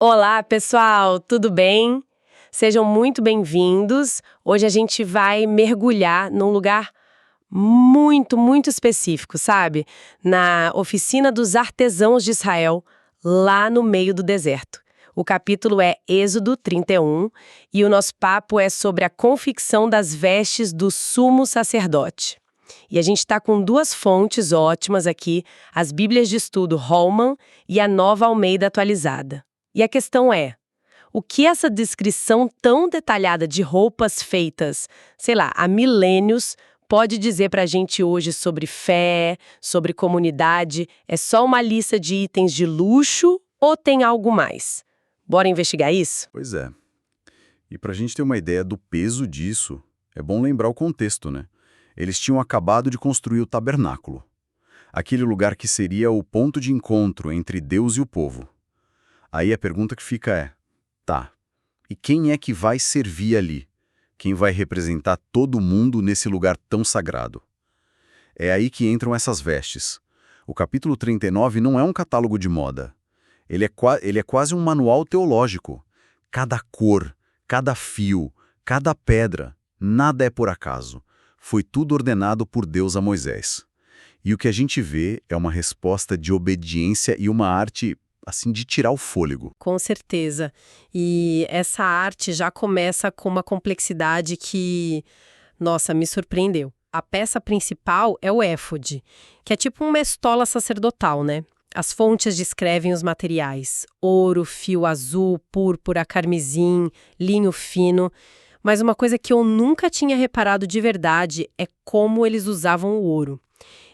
Olá, pessoal, tudo bem? Sejam muito bem-vindos. Hoje a gente vai mergulhar num lugar muito específico, sabe? Na oficina dos artesãos de Israel, lá no meio do deserto. O capítulo é Êxodo 31 e o nosso papo é sobre a confecção das vestes do sumo sacerdote. E a gente está com duas fontes ótimas aqui, as Bíblias de Estudo Holman e a Nova Almeida Atualizada. E a questão é, o que essa descrição tão detalhada de roupas feitas, sei lá, há milênios, pode dizer pra gente hoje sobre fé, sobre comunidade? É só uma lista de itens de luxo ou tem algo mais? Bora investigar isso? Pois é. E para a gente ter uma ideia do peso disso, é bom lembrar o contexto, né? Eles tinham acabado de construir o tabernáculo, aquele lugar que seria o ponto de encontro entre Deus e o povo. Aí a pergunta que fica é, tá, e quem é que vai servir ali? Quem vai representar todo mundo nesse lugar tão sagrado? É aí que entram essas vestes. O capítulo 39 não é um catálogo de moda. Ele é quase um manual teológico. Cada cor, cada fio, cada pedra, nada é por acaso. Foi tudo ordenado por Deus a Moisés. E o que a gente vê é uma resposta de obediência e uma arte, assim, de tirar o fôlego. Com certeza. E essa arte já começa com uma complexidade que, nossa, me surpreendeu. A peça principal é o éfode, que é tipo uma estola sacerdotal, né? As fontes descrevem os materiais: ouro, fio azul, púrpura, carmesim, linho fino. Mas uma coisa que eu nunca tinha reparado de verdade é como eles usavam o ouro.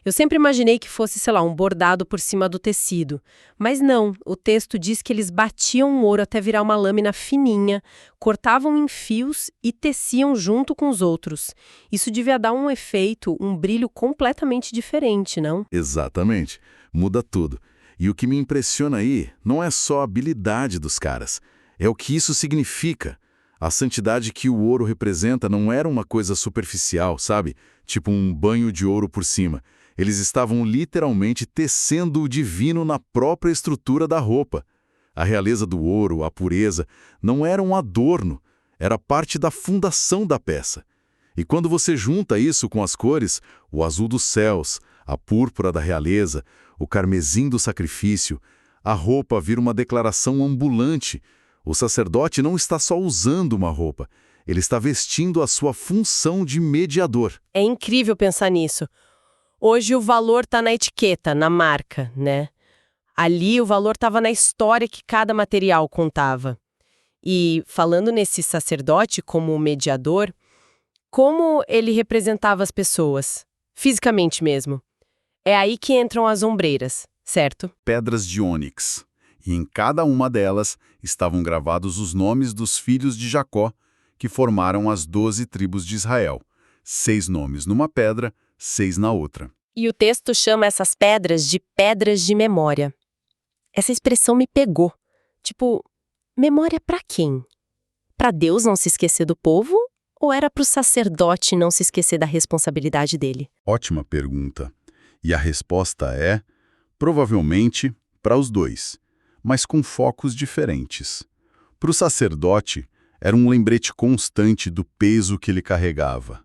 Eu sempre imaginei que fosse, sei lá, um bordado por cima do tecido. Mas não, o texto diz que eles batiam o ouro até virar uma lâmina fininha, cortavam em fios e teciam junto com os outros. Isso devia dar um efeito, um brilho completamente diferente, não? Exatamente. Muda tudo. E o que me impressiona aí não é só a habilidade dos caras, é o que isso significa. A santidade que o ouro representa não era uma coisa superficial, sabe? Tipo um banho de ouro por cima. Eles estavam literalmente tecendo o divino na própria estrutura da roupa. A realeza do ouro, a pureza, não era um adorno, era parte da fundação da peça. E quando você junta isso com as cores, o azul dos céus, a púrpura da realeza, o carmesim do sacrifício, a roupa vira uma declaração ambulante. O sacerdote não está só usando uma roupa, ele está vestindo a sua função de mediador. É incrível pensar nisso. Hoje o valor está na etiqueta, na marca, né? Ali o valor estava na história que cada material contava. E falando nesse sacerdote como mediador, como ele representava as pessoas, fisicamente mesmo? É aí que entram as ombreiras, certo? Pedras de ônix. E em cada uma delas estavam gravados os nomes dos filhos de Jacó, que formaram as 12 tribos de Israel. 6 nomes numa pedra, 6 na outra. E o texto chama essas pedras de memória. Essa expressão me pegou. Tipo, memória pra quem? Pra Deus não se esquecer do povo? Ou era pro sacerdote não se esquecer da responsabilidade dele? Ótima pergunta. E a resposta é, provavelmente, para os dois, mas com focos diferentes. Para o sacerdote, era um lembrete constante do peso que ele carregava.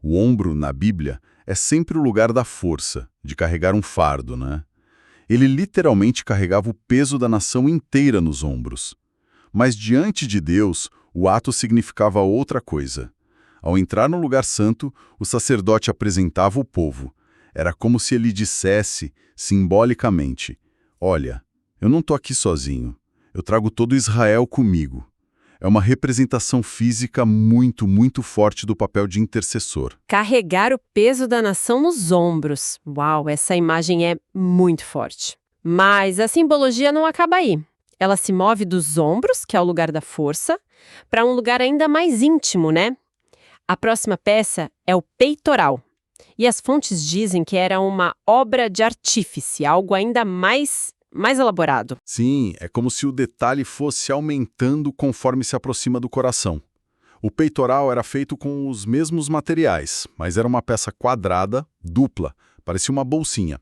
O ombro, na Bíblia, é sempre o lugar da força, de carregar um fardo, né? Ele literalmente carregava o peso da nação inteira nos ombros. Mas diante de Deus, o ato significava outra coisa. Ao entrar no lugar santo, o sacerdote apresentava o povo. Era como se ele dissesse, simbolicamente, olha, eu não estou aqui sozinho, eu trago todo Israel comigo. É uma representação física muito forte do papel de intercessor. Carregar o peso da nação nos ombros. Uau, essa imagem é muito forte. Mas a simbologia não acaba aí. Ela se move dos ombros, que é o lugar da força, para um lugar ainda mais íntimo, né? A próxima peça é o peitoral. E as fontes dizem que era uma obra de artífice, algo ainda mais elaborado. Sim, é como se o detalhe fosse aumentando conforme se aproxima do coração. O peitoral era feito com os mesmos materiais, mas era uma peça quadrada, dupla, parecia uma bolsinha.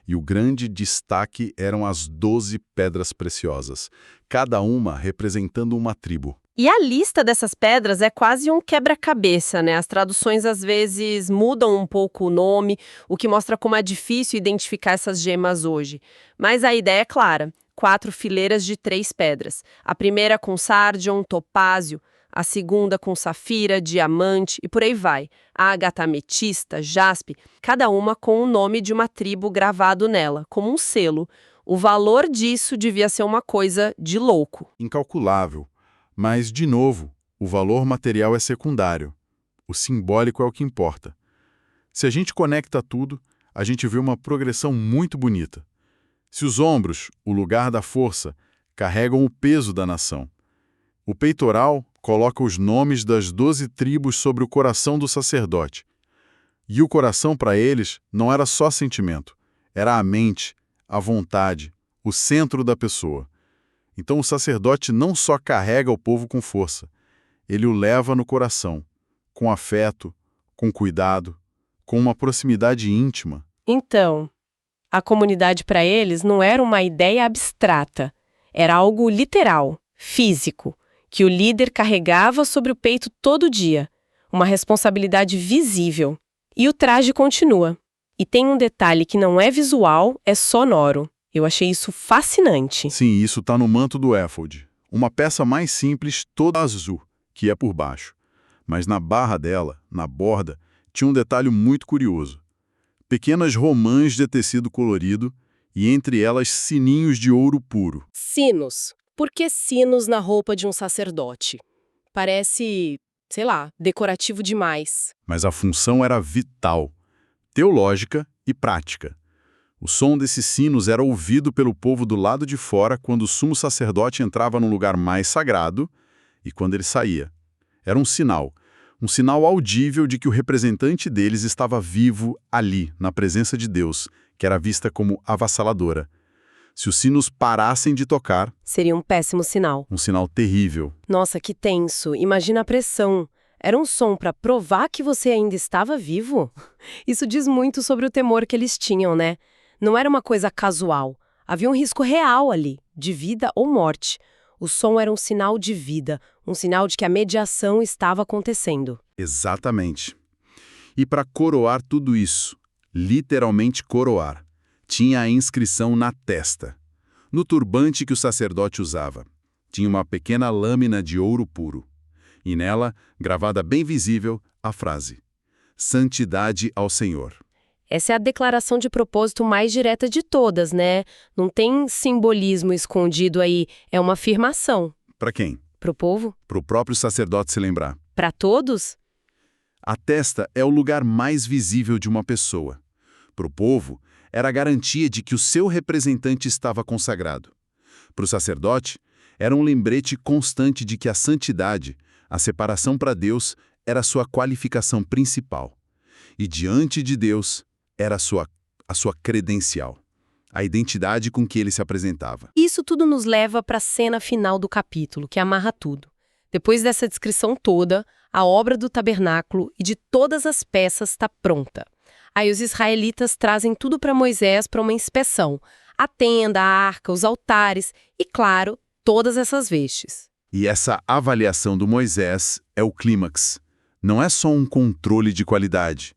E o grande destaque eram as 12 pedras preciosas, cada uma representando uma tribo. E a lista dessas pedras é quase um quebra-cabeça, né? As traduções às vezes mudam um pouco o nome, o que mostra como é difícil identificar essas gemas hoje. Mas a ideia é clara: 4 fileiras de 3 pedras. A primeira com sárdion, topázio, a segunda com safira, diamante e por aí vai. Ágata, ametista, jaspe, cada uma com o nome de uma tribo gravado nela, como um selo. O valor disso devia ser uma coisa de louco. Incalculável. Mas, de novo, o valor material é secundário. O simbólico é o que importa. Se a gente conecta tudo, a gente vê uma progressão muito bonita. Se os ombros, o lugar da força, carregam o peso da nação. O peitoral coloca os nomes das 12 tribos sobre o coração do sacerdote. E o coração, para eles, não era só sentimento. Era a mente, a vontade, o centro da pessoa. Então o sacerdote não só carrega o povo com força, ele o leva no coração, com afeto, com cuidado, com uma proximidade íntima. Então, a comunidade para eles não era uma ideia abstrata, era algo literal, físico, que o líder carregava sobre o peito todo dia, uma responsabilidade visível. E o traje continua. E tem um detalhe que não é visual, é sonoro. Eu achei isso fascinante. Sim, isso está no manto do éfode. Uma peça mais simples, toda azul, que é por baixo. Mas na barra dela, na borda, tinha um detalhe muito curioso. Pequenas romãs de tecido colorido e entre elas sininhos de ouro puro. Sinos. Por que sinos na roupa de um sacerdote? Parece, sei lá, decorativo demais. Mas a função era vital, teológica e prática. O som desses sinos era ouvido pelo povo do lado de fora quando o sumo sacerdote entrava num lugar mais sagrado e quando ele saía. Era um sinal audível de que o representante deles estava vivo ali, na presença de Deus, que era vista como avassaladora. Se os sinos parassem de tocar... Seria um péssimo sinal. Um sinal terrível. Nossa, que tenso. Imagina a pressão. Era um som para provar que você ainda estava vivo? Isso diz muito sobre o temor que eles tinham, né? Não era uma coisa casual. Havia um risco real ali, de vida ou morte. O som era um sinal de vida, um sinal de que a mediação estava acontecendo. Exatamente. E para coroar tudo isso, literalmente coroar, tinha a inscrição na testa, no turbante que o sacerdote usava. Tinha uma pequena lâmina de ouro puro. E nela, gravada bem visível, a frase: Santidade ao Senhor. Essa é a declaração de propósito mais direta de todas, né? Não tem simbolismo escondido aí, é uma afirmação. Para quem? Pro povo? Para o próprio sacerdote se lembrar. Para todos? A testa é o lugar mais visível de uma pessoa. Para o povo, era a garantia de que o seu representante estava consagrado. Para o sacerdote, era um lembrete constante de que a santidade, a separação para Deus, era a sua qualificação principal. E diante de Deus, era a sua credencial, a identidade com que ele se apresentava. Isso tudo nos leva para a cena final do capítulo, que amarra tudo. Depois dessa descrição toda, a obra do tabernáculo e de todas as peças está pronta. Aí os israelitas trazem tudo para Moisés para uma inspeção. A tenda, a arca, os altares e, claro, todas essas vestes. E essa avaliação do Moisés é o clímax. Não é só um controle de qualidade.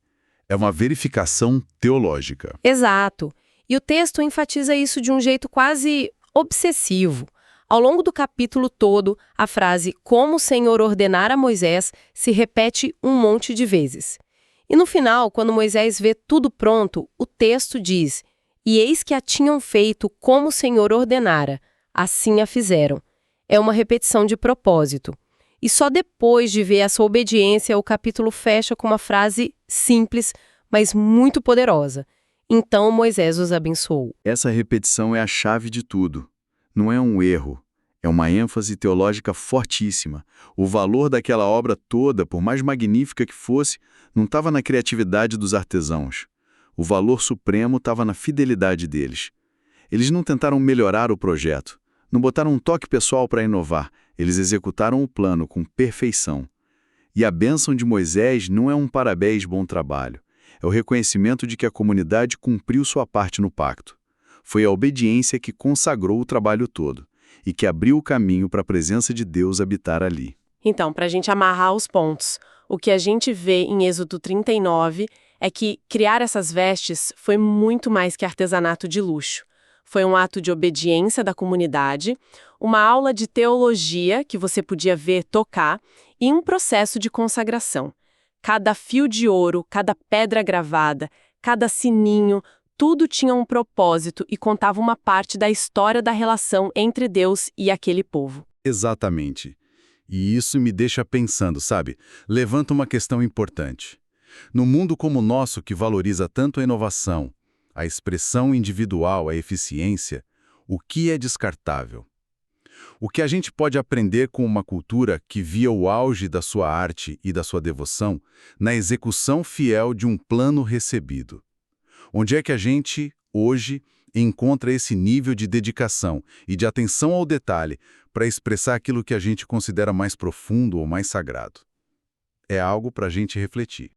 É uma verificação teológica. Exato. E o texto enfatiza isso de um jeito quase obsessivo. Ao longo do capítulo todo, a frase "como o Senhor ordenara a Moisés" se repete um monte de vezes. E no final, quando Moisés vê tudo pronto, o texto diz: "E eis que a tinham feito como o Senhor ordenara, assim a fizeram." É uma repetição de propósito. E só depois de ver essa obediência, o capítulo fecha com uma frase simples, mas muito poderosa. Então Moisés os abençoou. Essa repetição é a chave de tudo. Não é um erro, é uma ênfase teológica fortíssima. O valor daquela obra toda, por mais magnífica que fosse, não estava na criatividade dos artesãos. O valor supremo estava na fidelidade deles. Eles não tentaram melhorar o projeto, não botaram um toque pessoal para inovar, eles executaram o plano com perfeição. E a bênção de Moisés não é um parabéns, bom trabalho. É o reconhecimento de que a comunidade cumpriu sua parte no pacto. Foi a obediência que consagrou o trabalho todo e que abriu o caminho para a presença de Deus habitar ali. Então, para a gente amarrar os pontos, o que a gente vê em Êxodo 39 é que criar essas vestes foi muito mais que artesanato de luxo. Foi um ato de obediência da comunidade, uma aula de teologia que você podia ver, tocar, e um processo de consagração. Cada fio de ouro, cada pedra gravada, cada sininho, tudo tinha um propósito e contava uma parte da história da relação entre Deus e aquele povo. Exatamente. E isso me deixa pensando, sabe? Levanta uma questão importante. No mundo como o nosso, que valoriza tanto a inovação, a expressão individual, a eficiência, o que é descartável? O que a gente pode aprender com uma cultura que via o auge da sua arte e da sua devoção na execução fiel de um plano recebido? Onde é que a gente, hoje, encontra esse nível de dedicação e de atenção ao detalhe para expressar aquilo que a gente considera mais profundo ou mais sagrado? É algo para a gente refletir.